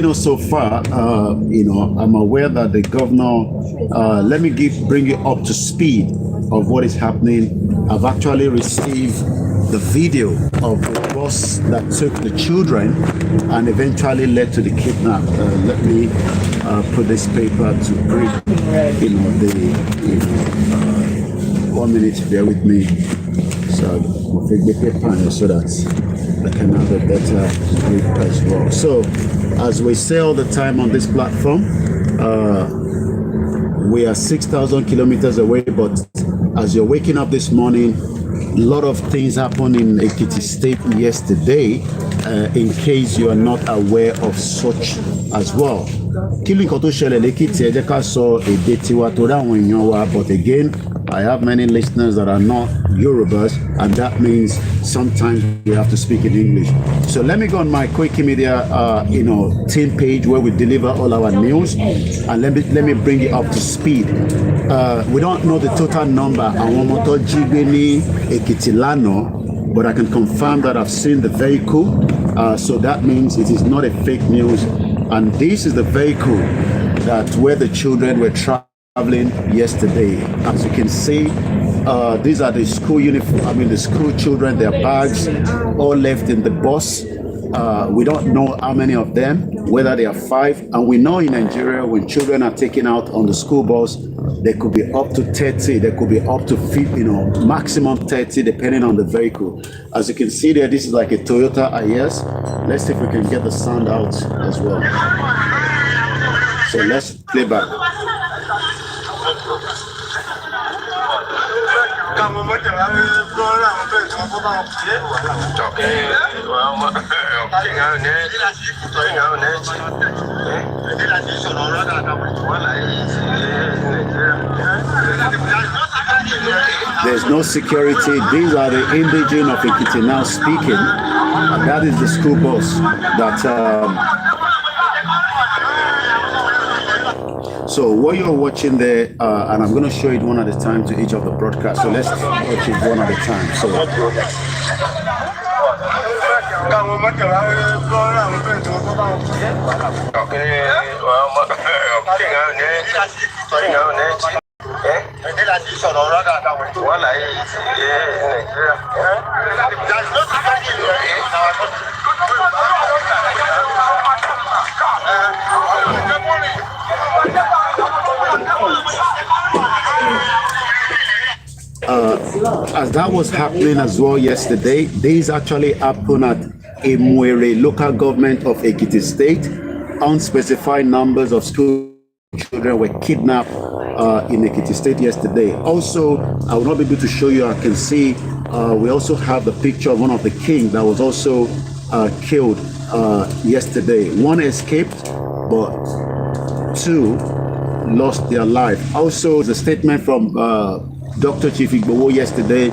So far, I'm aware that the governor, let me bring you up to speed of what is happening. I've actually received the video of the bus that took the children and eventually led to the kidnap. Let me put this paper to read, 1 minute, bear with me. So we'll take the paper so that I can have a better read as well. So, as we say all the time on this platform, we are 6,000 kilometers away, but as you're waking up this morning, a lot of things happened in Ekiti State yesterday, in case you are not aware of such as well. But again, I have many listeners that are not Yorubas, and that means sometimes we have to speak in English. So let me go on my KOIKIMEDIA, team page where we deliver all our news, and let me bring it up to speed. We don't know the total number, but I can confirm that I've seen the vehicle. So that means it is not a fake news, and this is the vehicle where the children were traveling yesterday. As you can see, these are the school uniform, the school children, their bags all left in the bus. We don't know how many of them, whether they are 5, and we know in Nigeria when children are taken out on the school bus, there could be up to 30, there could be up to 50, maximum 30 depending on the vehicle. As you can see there, this is like a Toyota IS. Let's see if we can get the sound out as well. So let's play back. There's no security. These are the indigenous of Ekiti now speaking. And that is the school bus that so what you're watching there, and I'm going to show it one at a time to each of the broadcasts. So let's watch it one at a time. So as that was happening as well yesterday, this actually happened at Emwere local government of Ekiti State. Unspecified numbers of school children were kidnapped in Ekiti State yesterday. Also, I will not be able to show you. I can see we also have the picture of one of the kings that was also killed yesterday. One escaped, but 2 lost their life. Also, the statement from Dr. Chief Igbowo yesterday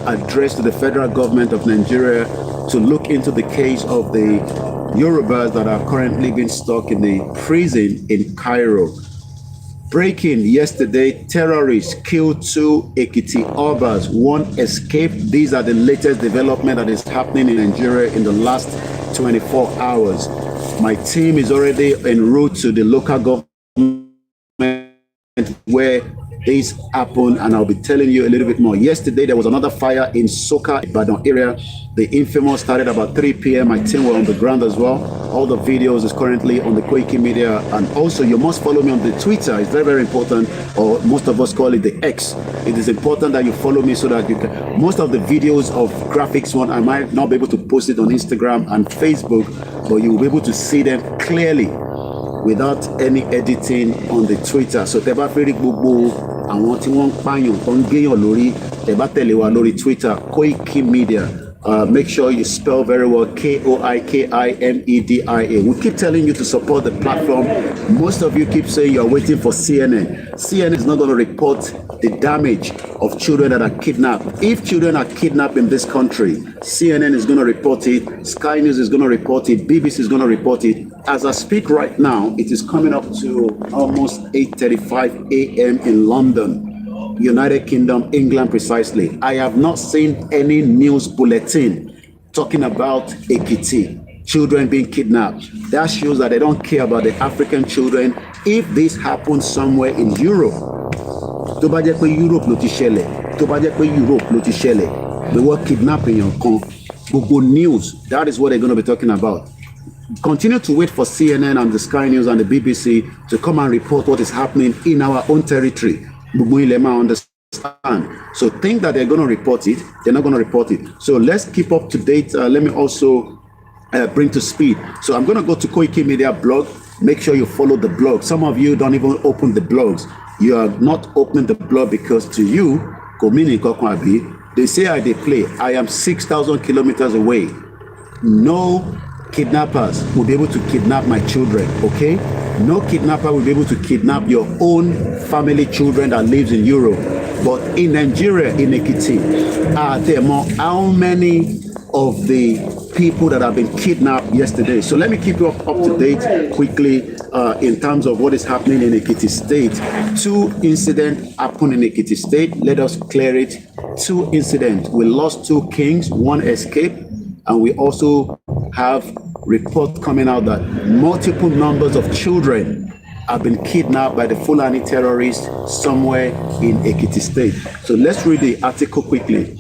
addressed to the federal government of Nigeria to look into the case of the Yorubas that are currently being stuck in the prison in Cairo. Breaking yesterday, terrorists killed 2 Ekiti Obas, 1 escaped. These are the latest development that is happening in Nigeria in the last 24 hours. My team is already en route to the local government where this happened, and I'll be telling you a little bit more. Yesterday, there was another fire in Soka, Ibadan area. The infamous started about 3 p.m. My team were on the ground as well. All the videos is currently on the KOIKIMEDIA, and also you must follow me on the Twitter. It's very, very important, or most of us call it the X. It is important that you follow me so that you can. Most of the videos of graphics one, I might not be able to post it on Instagram and Facebook, but you will be able to see them clearly without any editing on the Twitter. So teba feri gbogbo àwọn tí wọ́n pààyàn tó ń gèyàn lórí, teba tẹ̀lé wa lórí Twitter KOIKIMEDIA. Make sure you spell very well KOIKIMEDIA. We keep telling you to support the platform. Most of you keep saying you're waiting for CNN. CNN is not going to report the damage of children that are kidnapped. If children are kidnapped in this country, CNN is going to report it, Sky News is going to report it, BBC is going to report it. As I speak right now, it is coming up to almost 8:35 a.m. in London, United Kingdom, England precisely. I have not seen any news bulletin talking about Ekiti. children being kidnapped. That shows that they don't care about the African children. If this happens somewhere in Europe, tó bá jẹ́ pé Europe ló ti ṣẹlẹ̀, tó bá jẹ́ pé Europe ló ti ṣẹlẹ̀, the word kidnapping yẹn kan, gbogbo news, that is what they're going to be talking about. Continue to wait for CNN and the Sky News and the BBC to come and report what is happening in our own territory. Gbogbo ilẹ̀ máa understand. So think that they're going to report it, they're not going to report it. So let's keep up to date. Let me also bring to speed. So I'm going to go to Koiki Media blog. Make sure you follow the blog. Some of you don't even open the blogs. You are not opening the blog because to you, Komini Kokwabi, they say they play. I am 6,000 kilometers away. No kidnappers will be able to kidnap my children, okay? No kidnapper will be able to kidnap your own family children that lives in Europe. But in Nigeria, in Ekiti, how many of the people that have been kidnapped yesterday? So let me keep you up to date quickly in terms of what is happening in Ekiti State. 2 incidents happened in Ekiti State. Let us clear it. 2 incidents. We lost 2 kings, 1 escaped, and we also have reports coming out that multiple numbers of children have been kidnapped by the Fulani terrorists somewhere in Ekiti State. So let's read the article quickly.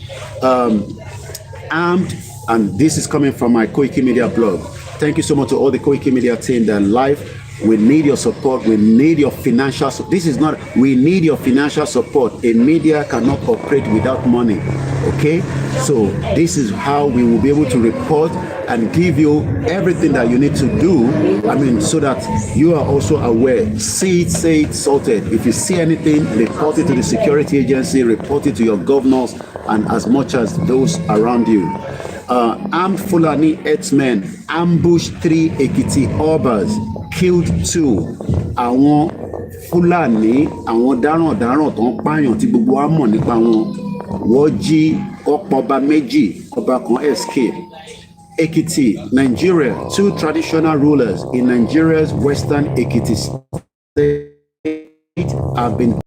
Armed, and this is coming from my Koiki Media blog. Thank you so much to all the Koiki Media team that are live. We need your support. We need your financial support. This is not, we need your financial support. A media cannot operate without money. Okay? So this is how we will be able to report and give you everything that you need to do. I mean, so that you are also aware. See it, say it, sorted. If you see anything, report it to the security agency, report it to your governors, and as much as those around you. Armed Fulani herdsmen ambushed 3 Ekiti Obas, killed 2. Àwọn Fulani, àwọn daran tó ń pààyàn tí gbogbo wa mọ̀ nípa wọn, wọ́n jí ọ̀pọ̀ ọba méjì, ọba kan escape. Ekiti, Nigeria, 2 traditional rulers in Nigeria's western Ekiti State have been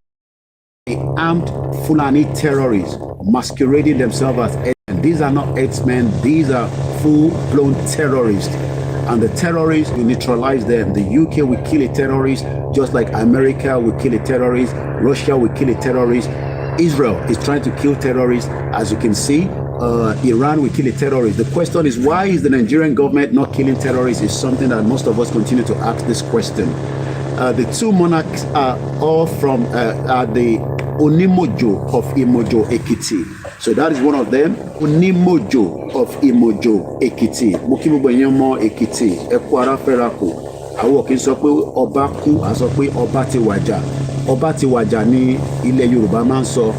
armed Fulani terrorists masquerading themselves as herdsmen. These are not herdsmen, these are full-blown terrorists. And the terrorists, we neutralize them. The UK will kill a terrorist, just like America will kill a terrorist, Russia will kill a terrorist. Israel is trying to kill terrorists, as you can see. Iran will kill a terrorist. The question is, why is the Nigerian government not killing terrorists? Is something that most of us continue to ask this question. The 2 monarchs are all from the Onimojo of Imojo Ekiti. So that is one of them. Onimojo of Imojo Ekiti. Mokimubo Nyamo Ekiti. Ekwara Ferako. Awo kì í sọ pé ọba kú, a sọ pé ọba ti wàjà. Ọba ti wàjà ní ilẹ̀ Yorùbá máa ń sọ.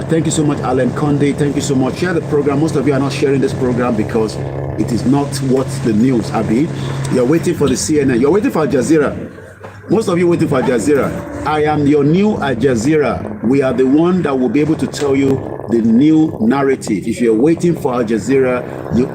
Thank you so much, Alan Conde. Thank you so much. Share the program. Most of you are not sharing this program because it is not what the news have been. You're waiting for the CNN. You're waiting for Al Jazeera. Most of you waiting for Al Jazeera. I am your new Al Jazeera. We are the one that will be able to tell you the new narrative. If you're waiting for Al Jazeera,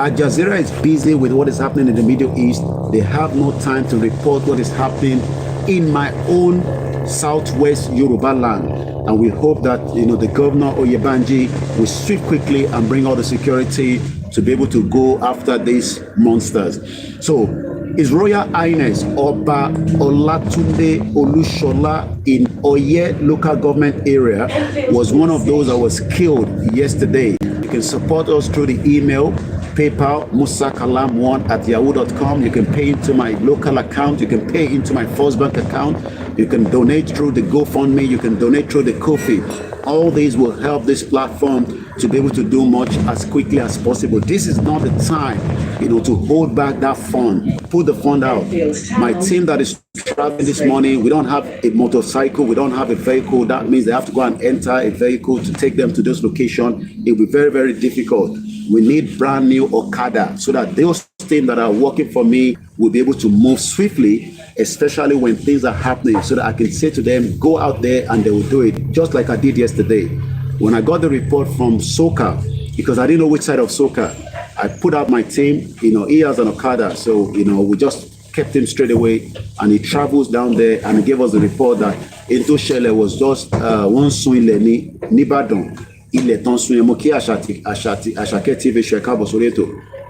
Al Jazeera is busy with what is happening in the Middle East. They have no time to report what is happening in my own southwest Yoruba land. And we hope that, the governor Oyebanji will sweep quickly and bring all the security to be able to go after these monsters. So, His Royal Highness Oba Olatunde Olushola in Oye local government area was one of those that was killed yesterday. You can support us through the email, PayPal, musakalam1@yahoo.com. You can pay into my local account. You can pay into my First Bank account. You can donate through the GoFundMe. You can donate through the Ko-fi. All these will help this platform to be able to do much as quickly as possible. This is not the time, to hold back that fund. Put the fund out. My team that is traveling this morning, we don't have a motorcycle. We don't have a vehicle. That means they have to go and enter a vehicle to take them to this location. It will be very, very difficult. We need brand new Okada so that those teams that are working for me will be able to move swiftly, especially when things are happening, so that I can say to them, go out there, and they will do it, just like I did yesterday. When I got the report from Soka, because I didn't know which side of Soka, I put out my team, he has an Okada, so, we just kept him straight away, and he travels down there and he gave us the report that Into Shele was just one swing Nibadon. Ilẹ̀ tán sun ẹmọ kí Àṣàkẹ́ TV ṣe káàbọ̀ sórí ètò.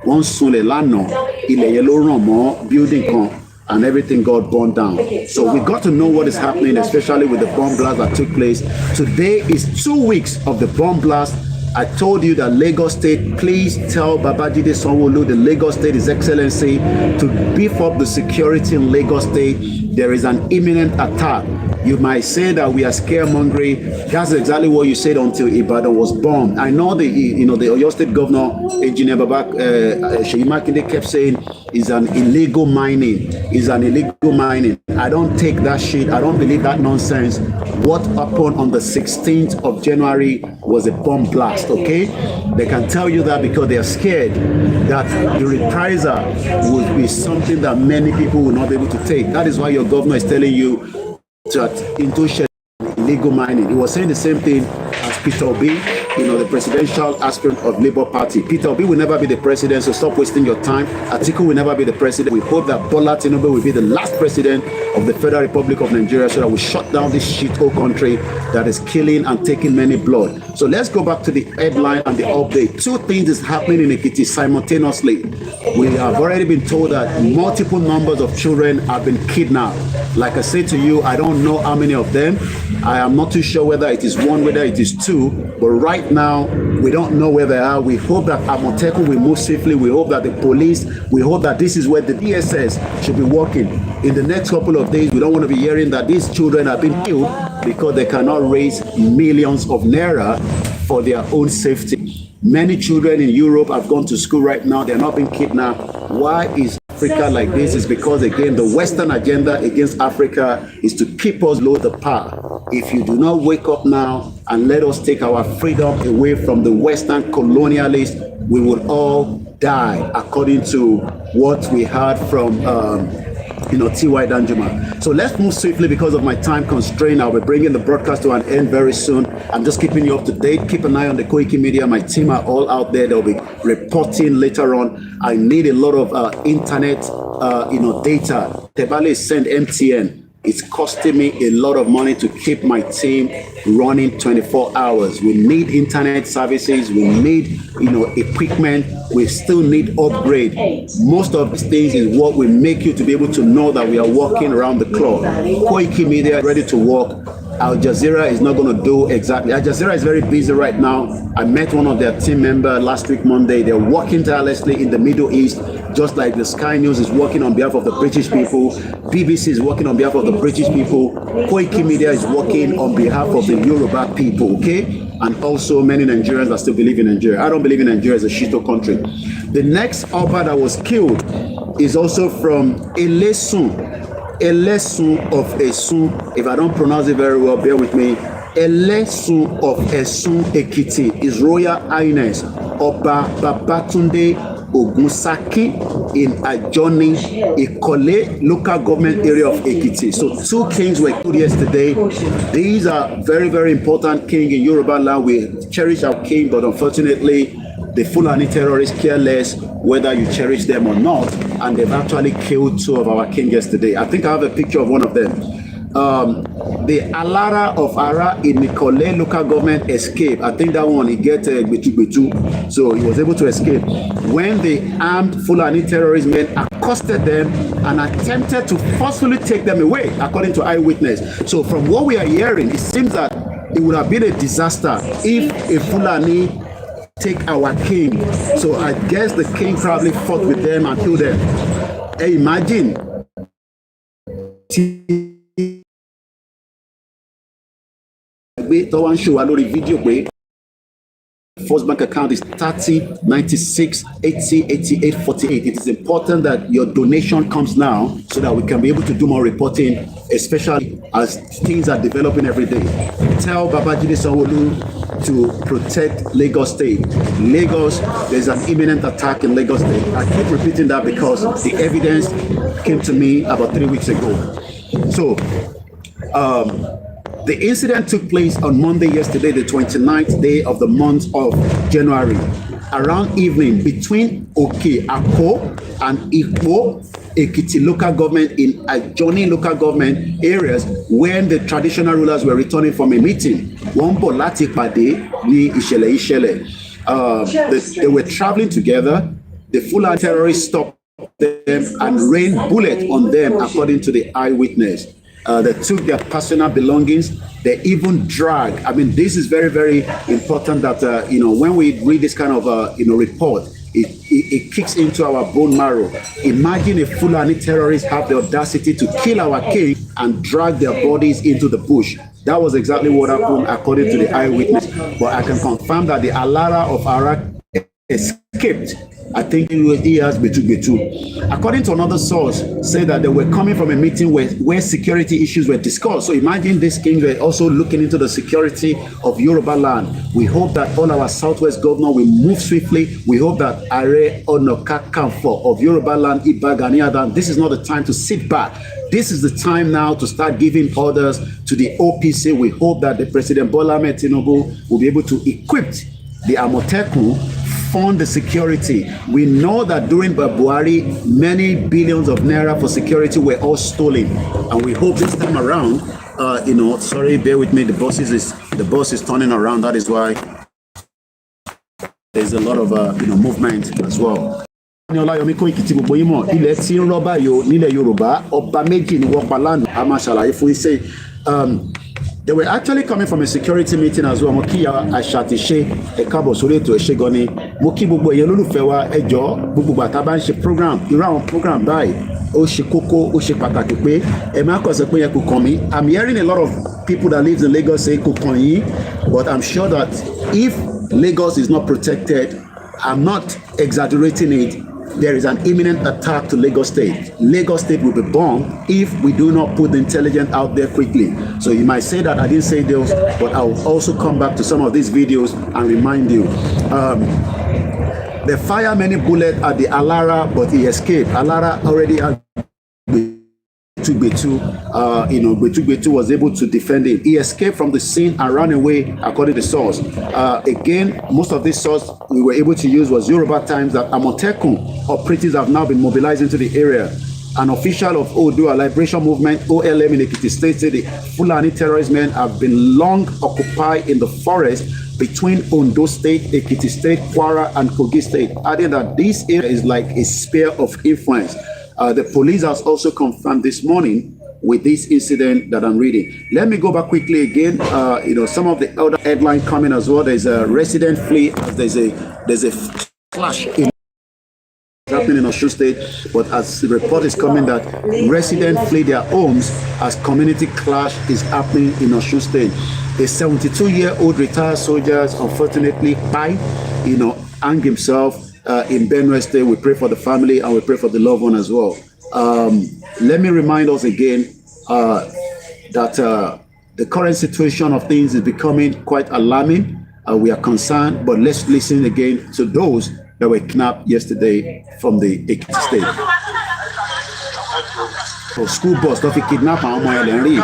Wọ́n sunlẹ̀ lánàá, ilẹ̀ yẹn ló ràn mọ́ building kan, and everything got burned down. So we got to know what is happening, especially with the bomb blast that took place. Today is 2 weeks of the bomb blast. I told you that Lagos State, please tell Babajide Sanwo-Olu, the Lagos State, His Excellency, to beef up the security in Lagos State. There is an imminent attack. You might say that we are scaremongering. That's exactly what you said until Ibadan was bombed. I know the Oyo State Governor, Engineer Seyi Makinde, kept saying is an illegal mining. Is an illegal mining. I don't take that shit. I don't believe that nonsense. What happened on the 16th of January was a bomb blast, okay? They can tell you that because they are scared that the reprisal would be something that many people will not be able to take. That is why your governor is telling you that into illegal mining. He was saying the same thing as Peter Obi, the presidential aspirant of Labour Party. Peter Obi will never be the president, so stop wasting your time. Atiku will never be the president. We hope that Bola Tinubu will be the last president of the Federal Republic of Nigeria, so that we shut down this shithole country that is killing and taking many blood. So let's go back to the headline and the update. Two things is happening in Ekiti simultaneously. We have already been told that multiple numbers of children have been kidnapped. Like I said to you, I don't know how many of them. I am not too sure whether it is one, whether it is two, but right now we don't know where they are. We hope that Amotekun will move safely. We hope that the police, we hope that this is where the DSS should be working. In the next couple of days, we don't want to be hearing that these children have been killed because they cannot raise millions of naira for their own safety. Many children in Europe have gone to school right now. They're not being kidnapped. Why is Africa like this? Is because, again, the Western agenda against Africa is to keep us low the power. If you do not wake up now and let us take our freedom away from the Western colonialists, we would all die, according to what we heard from T.Y. Danima. So let's move swiftly because of my time constraint. I'll be bringing the broadcast to an end very soon. I'm just keeping you up to date. Keep an eye on the Koiki Media. My team are all out there. They'll be reporting later on. I need a lot of internet, data. Tebale send MTN. It's costing me a lot of money to keep my team running 24 hours. We need internet services. We need, equipment. We still need upgrade. Most of these things is what will make you to be able to know that we are working around the clock. Koiki Media is ready to work. Al Jazeera is not going to do exactly. Al Jazeera is very busy right now. I met one of their team members last week, Monday. They're working tirelessly in the Middle East, just like the Sky News is working on behalf of the British people. BBC is working on behalf of the British people. Koiki Media is working on behalf of the Yoruba people, okay? And also many Nigerians that still believe in Nigeria. I don't believe in Nigeria as a shito country. The next Oba that was killed is also from Elesun. Elesun of Esun, if I don't pronounce it very well, bear with me. Elesun of Esun Ekiti, His Royal Highness Oba Babatunde Ogunsaki in Ajoni, Ikole local government area of Ekiti. So 2 kings were killed yesterday. These are very, very important kings in Yoruba land. We cherish our king, but unfortunately, the Fulani terrorists care less whether you cherish them or not, and they've actually killed 2 of our kings yesterday. I think I have a picture of one of them. The Allara of Ara in Nikole local government escaped. I think that one, he get Betu, so he was able to escape. When the armed Fulani terrorist men accosted them and attempted to forcefully take them away, according to eyewitness. So from what we are hearing, it seems that it would have been a disaster if a Fulani take our king. So I guess the king probably fought with them and killed them. Hey, imagine. First bank account is 30 96 80 88 48. It is important that your donation comes now so that we can be able to do more reporting, especially as things are developing every day. Tell Babajide Sanwo-Olu to protect Lagos State. Lagos, there's an imminent attack in Lagos State. I keep repeating that because the evidence came to me about 3 weeks ago. So, the incident took place on Monday yesterday, the 29th day of the month of January, around evening between Oke-Ako and Ikpo Ekiti local government in adjoining local government areas when the traditional rulers were returning from a meeting. They were traveling together. The Fulani terrorists stopped them and rained bullets on them, according to the eyewitness. They took their personal belongings. They even dragged. I mean, this is very, very important that, when we read this kind of, report, it kicks into our bone marrow. Imagine if Fulani terrorists have the audacity to kill our king and drag their bodies into the bush. That was exactly what happened, according to the eyewitness. But I can confirm that the Allara of Iraq escaped. I think he has Betu. According to another source, say that they were coming from a meeting where security issues were discussed. So imagine these kings were also looking into the security of Yoruba land. We hope that all our Southwest governor will move swiftly. We hope that Are Onokakanfo of Yoruba land, Iba Gani Adams, this is not the time to sit back. This is the time now to start giving orders to the OPC. We hope that the President Bola Ahmed Tinubu will be able to equip the Amotekun, fund the security. We know that during Buhari, many billions of naira for security were all stolen, and we hope this time around, sorry, bear with me. The bus is turning around. That is why there's a lot of movement as well. OLAYOMI KOIKI tí gbogbo yín mọ̀, ilẹ̀ tí ń rọ̀ báyìí nílẹ̀ Yorùbá, ọba méjì ni wọ́n pa lánàá. A máa ṣàlàyé fún yín say they were actually coming from a security meeting as well. Mo kí Àṣàtìṣe ẹ káàbọ̀ sórí ètò ẹ ṣé gan ni. Mo kí gbogbo èèyàn olólùfẹ́ wa ẹ jọ̀ọ́ gbogbo ìgbà tá bá ń ṣe program, irú àwọn program báyìí ó ṣe kókó, ó ṣe pàtàkì pé ẹ má kàn sọ pé yẹn kò kàn mí. I'm hearing a lot of people that live in Lagos say kò kàn yín, but I'm sure that if Lagos is not protected, I'm not exaggerating it, there is an imminent attack to Lagos State. Lagos State will be bombed if we do not put the intelligence out there quickly. So you might say that I didn't say those, but I will also come back to some of these videos and remind you. They fire many bullets at the Allara, but he escaped. Allara already had Betu was able to defend him. He escaped from the scene and ran away, according to the source. Again, most of this source we were able to use was Yoruba Times, that Amotekun operatives have now been mobilized into the area. An official of Odua Liberation Movement, OLM in Ekiti State, said the Fulani terrorist men have been long occupied in the forest between Ondo State, Ekiti State, Kwara, and Kogi State, adding that this area is like a sphere of influence. The police has also confirmed this morning with this incident that I'm reading. Let me go back quickly again. Some of the other headline coming as well. There's a resident flee. There's a clash happening in Osun State, but as the report is coming that residents flee their homes as community clash is happening in Osun State. A 72-year-old retired soldier, unfortunately, hanged himself in Benue State. We pray for the family and we pray for the loved one as well. Let me remind us again that the current situation of things is becoming quite alarming. We are concerned, but let's listen again to those that were kidnapped yesterday from the Ekiti State. So school bus don't kidnap our mobile.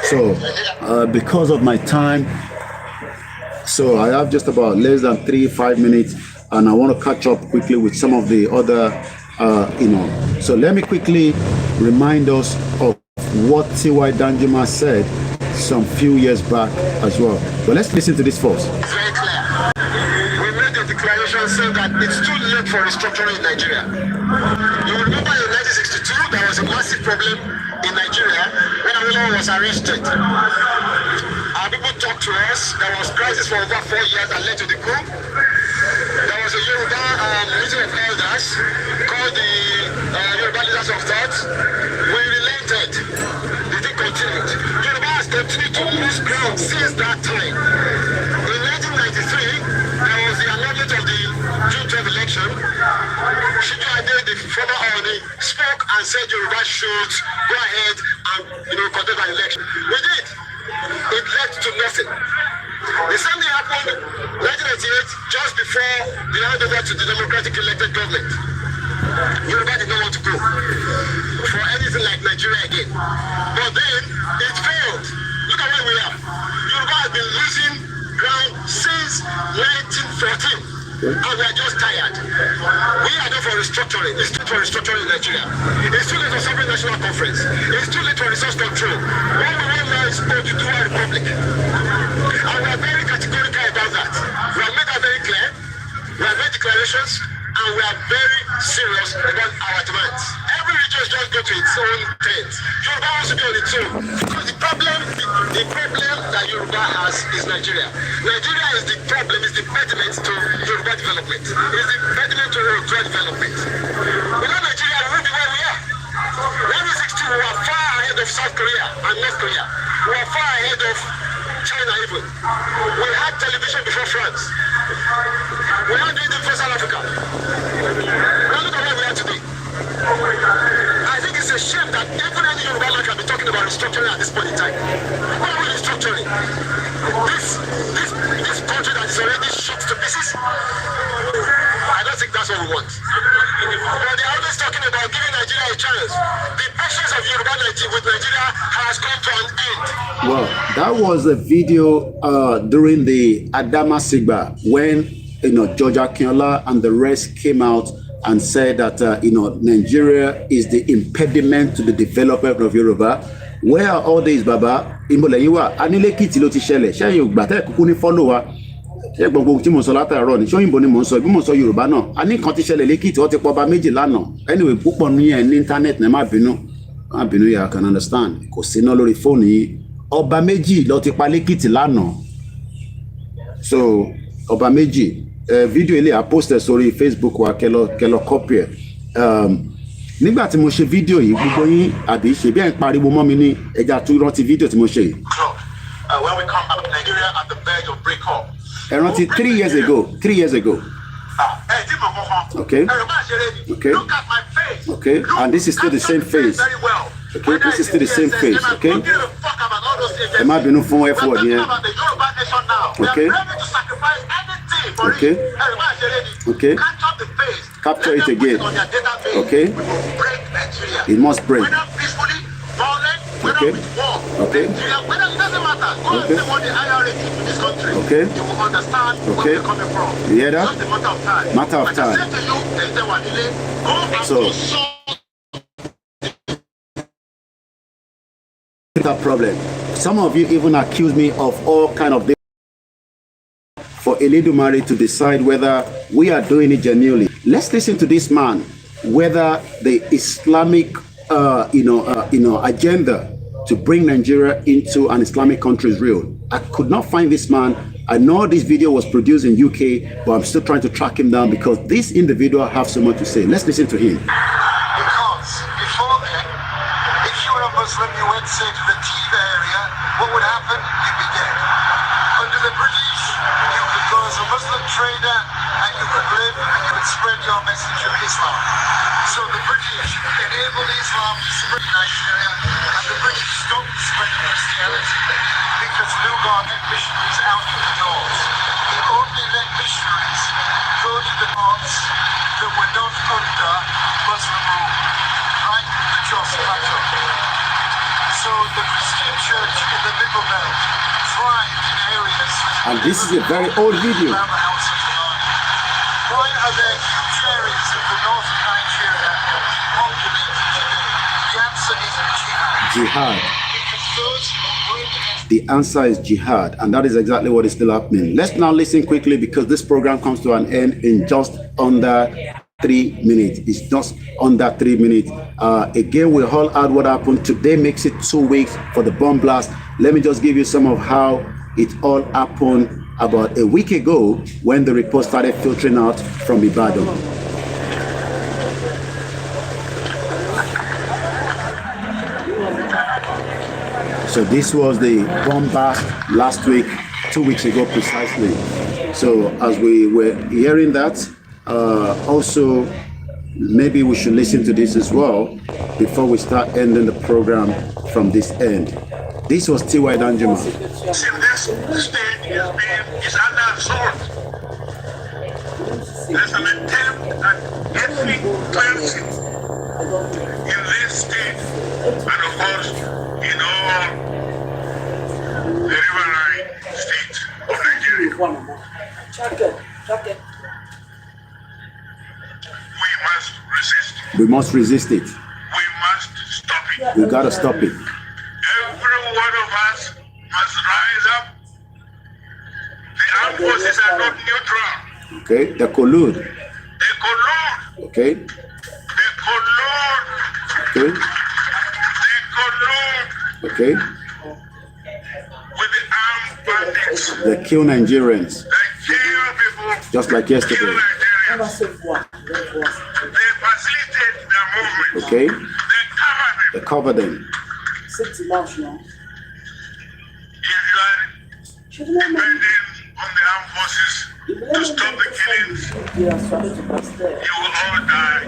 So because of my time, so I have just about less than 3-5 minutes, and I want to catch up quickly with some of the other So let me quickly remind us of what T.Y. Danima said some few years back as well. But let's listen to this first. It's very clear. We made a declaration saying that it's too late for restructuring in Nigeria. You remember in 1962 there was a massive problem in Nigeria when Allara was arrested. Our people talked to us. There was crisis for over 4 years that led to the coup. There was a Yoruba meeting of elders called the Yoruba Leaders of Thought. We relented. The thing continued. Yoruba has continued to lose ground since that time. In 1993, there was the annulment of the June 12 election. Shiju Ade, the former Oni, spoke and said Yoruba should go ahead and conduct an election. We did. It led to nothing. The same thing happened in 1998, just before the handover to the democratic elected government. Yoruba did not want to go for anything like Nigeria again. But then it failed. Look at where we are. Yoruba has been losing ground since 1914. and we are just tired. We are not for restructuring. It's too late for restructuring in Nigeria. It's too late for separate national conference. It's too late for resource control. What we want now is to do a republic. And we are very categorical about that. We have made that very clear. We have made declarations, and we are very serious about our demands. Every region just go to its own tent. Yoruba wants to be on its own. Because the problem that Yoruba has is Nigeria. Nigeria is the problem, is the impediment to Yoruba development. Is the impediment to Yoruba development. Without Nigeria, we will be where we are. 1962, we were far ahead of South Korea and North Korea. We were far ahead of China even. We had television before France. We are doing it for South Africa. Now look at where we are today. I think it's a shame that even any Yoruba man can be talking about restructuring at this point in time. What are we restructuring? This country that is already shot to pieces? I don't think that's what we want. But they are always talking about giving Nigeria a chance. The patience of Yoruba with Nigeria has come to an end. Well, that was a video during the Adama Sigba when George Akinola and the rest came out and said that Nigeria is the impediment to the development of Yoruba. Where are all these, Baba? Imboleyiwa, Anilekiti ló ti ṣẹlẹ̀. Ṣé yóò gbà tẹ́ kúkú ní follow wa? Ṣé gbogbo tí mo sọ látàárọ̀ ni? Ṣé òyìnbó ni mo ń sọ? Bí mo sọ Yorùbá náà, a ní kan ti ṣẹlẹ̀ lẹ́kìtì, wọ́n ti pọ̀ ọba méjì lánàá. Anyway, púpọ̀ ní ẹ̀ ní internet ní má bínú. Má bínú yà, I can understand. Kò sí iná lórí fóònù yìí. Ọba méjì ló ti pa lẹ́kìtì lánàá. So, ọba méjì. Video ilé a post sórí Facebook wa kẹlọ copy ẹ. Nígbà tí mo ṣe fídíò yìí gbogbo yín àbí ṣe bí ẹ̀ ń pariwo mọ́ mi ní ẹja tún rántí fídíò tí mo ṣe yìí. When we come back to Nigeria at the verge of breakup. Ẹ rántí 3 years ago. Okay. Okay. Look at my face. Okay. And this is still the same face. Okay. This is still the same face. Okay. Ẹ má bínú fún F-word yẹn. Okay. Okay. Okay. Capture it again. Okay. It must break. Okay. Okay. Okay. Okay. Okay. You hear that? Matter of time. So that problem. Some of you even accuse me of all kind of for Eledumare to decide whether we are doing it genuinely. Let's listen to this man, whether the Islamic agenda to bring Nigeria into an Islamic country is real. I could not find this man. I know this video was produced in UK, but I'm still trying to track him down because this individual has so much to say. Let's listen to him. Because before then, if you were a Muslim, you went, say, to the Tiva area, what would happen? You'd be dead. Under the British, you could go as a Muslim trader and you could live and you could spread your message of Islam. So the British enabled Islam to spread in Nigeria and the British stopped spreading Christianity because Lugard let missionaries out of the doors. They only let missionaries go to the parts that were not under Muslim rule, like the Jos Plateau. So the Christian church in the Middle Belt thrived in areas. And this is a very old video. Why are there huge areas of the north of Nigeria depopulated today? The answer is jihad. Jihad. Because those who bring The answer is jihad, and that is exactly what is still happening. Let's now listen quickly because this program comes to an end in just under 3 minutes. It's just under 3 minutes. Again, we all heard what happened. Today makes it 2 weeks for the bomb blast. Let me just give you some of how it all happened about a week ago when the report started filtering out from Ibadan. So this was the bomb blast last week, 2 weeks ago precisely. So as we were hearing that, also maybe we should listen to this as well before we start ending the program from this end. This was T.Y. Danjuma. This state is under assault. There's an attempt at ethnic cleansing in this state, and of course, in all the riverine states of Nigeria. must resist. We must resist it. We must stop it. We gotta stop it. Every one of us must rise up. The armed forces are not neutral. Okay, they collude. They collude. Okay, They collude. okay, They collude okay. with the armed bandits. They kill Nigerians, They kill people. just like Kill yesterday. Nigerians. They facilitate their movement. Okay, They cover them. they cover them. If you are depending on the armed forces to stop the killings, you will all die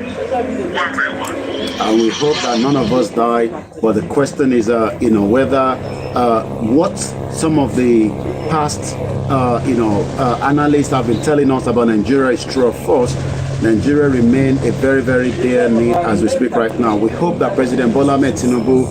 one by one. And we hope that none of us die. But the question is, whether what some of the past, analysts have been telling us about Nigeria is true or false. Nigeria remains a very, very dear need as we speak right now. We hope that President Bola Ahmed Tinubu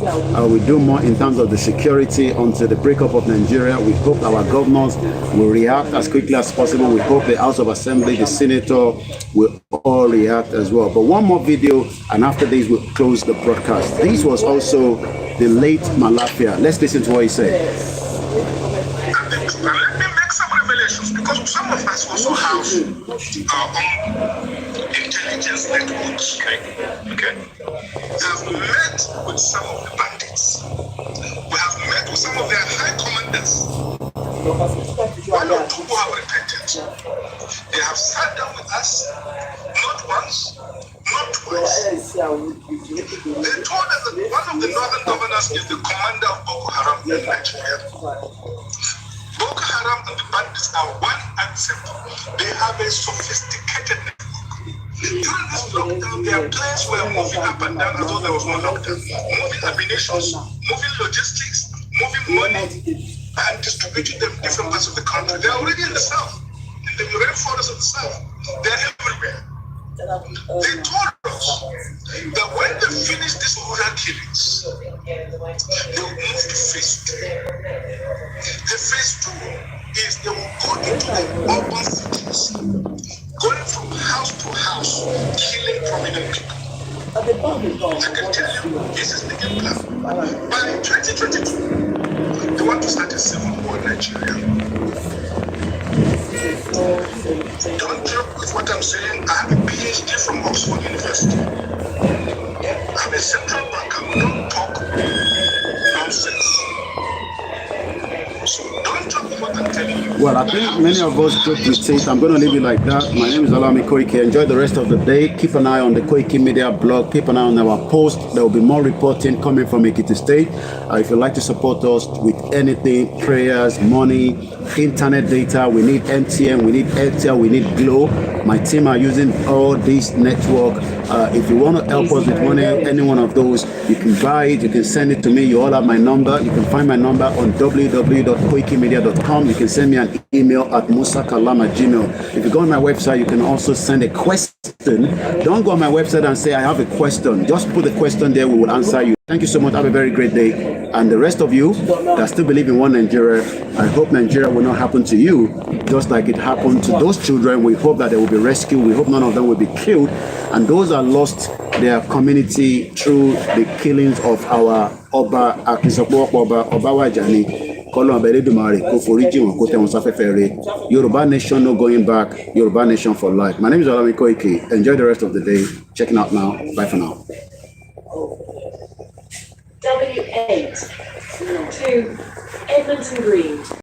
will do more in terms of the security until the breakup of Nigeria. We hope our governors will react as quickly as possible. We hope the House of Assembly, the Senator will all react as well. But one more video, and after this we'll close the broadcast. This was also the late Malafia. Let's listen to what he said. And let me make some revelations, because some of us also have our own intelligence networks. Okay? We have met with some of the bandits. We have met with some of their high commanders. One or two who have repented. They have sat down with us, not once, not twice. They told us that one of the northern governors is the commander of Boko Haram in Nigeria. Boko Haram and the bandits are one and simple. They have a sophisticated network. During this lockdown, their planes were moving up and down as though there was no lockdown. Moving ammunitions, moving logistics, moving money, and distributing them in different parts of the country. They're already in the south, in the rainforests of the south. They're everywhere. They told us that when they finish these rural killings, they will move to phase 2. The phase 2 is they will go into the urban cities, going from house to house, killing prominent people. I can tell you, this is the game plan. By 2022, they want to start a civil war in Nigeria. Don't joke with what I'm saying. I have a PhD from Oxford University. I'm a central banker. We don't talk nonsense. So don't joke with what I'm telling you. Well, I think many of us joke with it. I'm going to leave it like that. My name is OLAYOMI KOIKI. Enjoy the rest of the day. Keep an eye on the Koiki Media blog. Keep an eye on our post. There will be more reporting coming from Ekiti State. If you'd like to support us with anything, prayers, money, internet data, we need MTN, we need Airtel, we need Glo. My team are using all this network. If you want to help us with any one of those, you can buy it, you can send it to me. You all have my number. You can find my number on www.koikimedia.com. You can send me an email at musakalam@gmail. If you go on my website, you can also send a question. Don't go on my website and say I have a question. Just put the question there, we will answer you. Thank you so much. Have a very great day. And the rest of you that still believe in one Nigeria, I hope Nigeria will not happen to you just like it happened to those children. We hope that they will be rescued. We hope none of them will be killed. And those that lost their community through the killings of our Oba Wajani. Yoruba nation no going back. Yoruba nation for life. My name is OLAYOMI KOIKI. Enjoy the rest of the day. Checking out now. Bye for now. W8 to Edmonton Green.